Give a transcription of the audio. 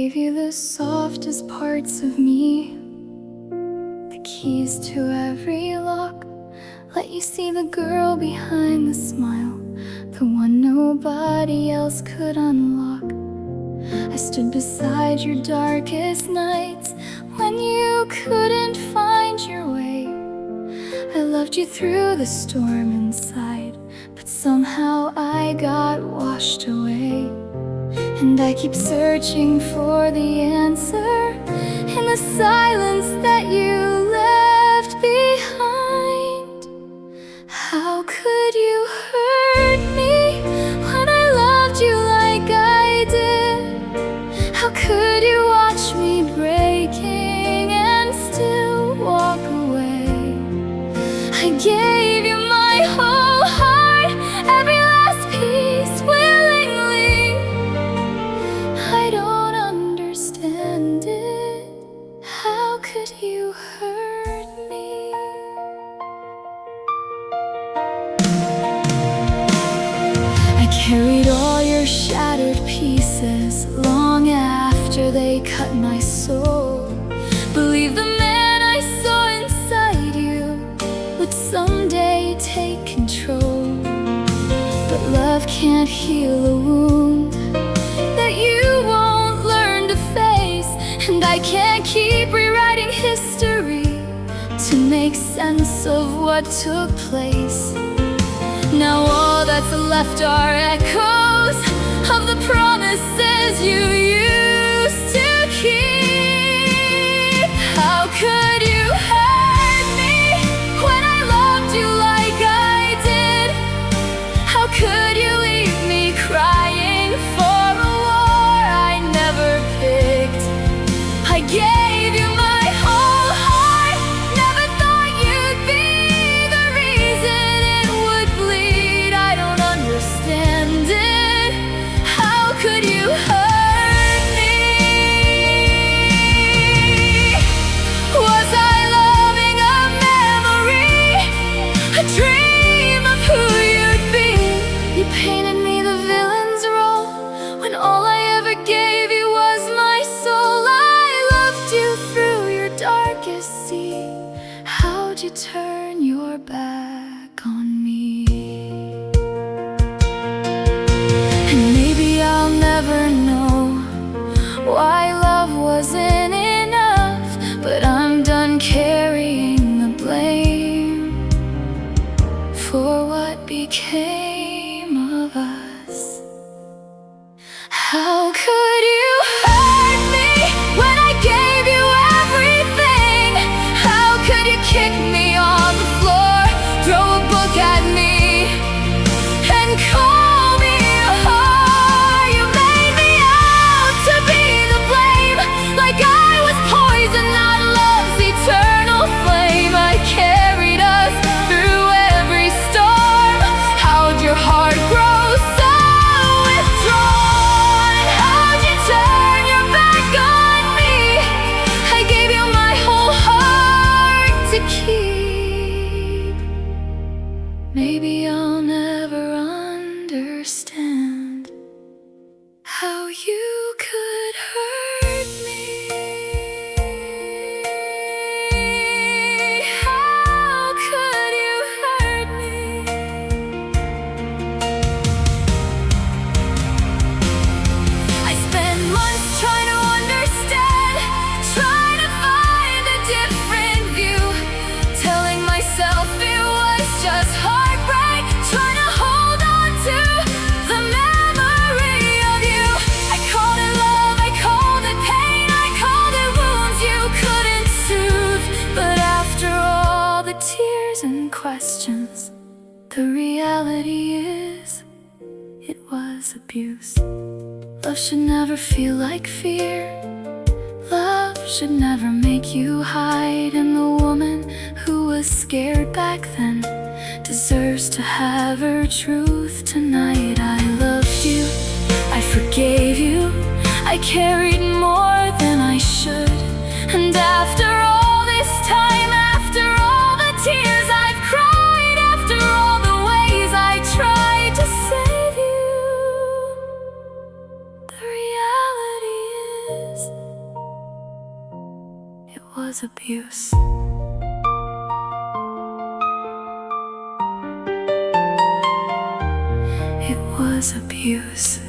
gave you the softest parts of me, the keys to every lock. Let you see the girl behind the smile, the one nobody else could unlock. I stood beside your darkest nights when you couldn't find your way. I loved you through the storm inside, but somehow I got washed away. And I keep searching for the answer in the silence that you left behind. How could you hurt me when I loved you like I did? How could you watch me breaking and still walk away? I gave you my whole heart, every last piece willingly. I don't understand it. How could you hurt me? I carried all your shattered pieces long after they cut my soul. Believe the man I saw inside you would someday take control. But love can't heal a wound that you won't learn to face. And I can't keep rewriting history to make sense of what took place. Now all that's left are echoes of the promises you used to keep. How could you hurt me when I loved you like I did? How could you leave me crying for a war I never picked? I gave you my whole heart, never thought you'd be the reason it would bleed. I don't understand it. How could you hurt me? Was I loving a memory, a dream of who you'd be? You painted me the villain's role when all I ever gave you was my soul. I loved you through your darkest sea. How'd you turn your back on me? And maybe I'll never know why love wasn't enough, but I'm done carrying the blame for what became of us. How could you hurt me when I gave you everything? How could you kick me on the floor, throw a book at me, and call me a whore? You made me out to be the blame, like I was poison, not love's eternal flame. I carried us through every storm. How'd your heart grow so withdrawn? How'd you turn your back on me? I gave you my whole heart to keep. Maybe I'll never understand how you could hurt me. How could you hurt me? I spent months trying to understand, trying to find a different view, telling myself it was just heartbreak, trying to hold on to the memory of you. I called it love, I called it pain, I called it wounds you couldn't soothe. But after all the tears and questions, the reality is it was abuse. Love should never feel like fear. Love should never make you hide. And the woman who was scared back then deserves to have her truth tonight. I loved you, I forgave you, I carried more than I should. And after all this time, after all the tears I've cried, after all the ways I tried to save you, the reality is was abuse. It was abuse.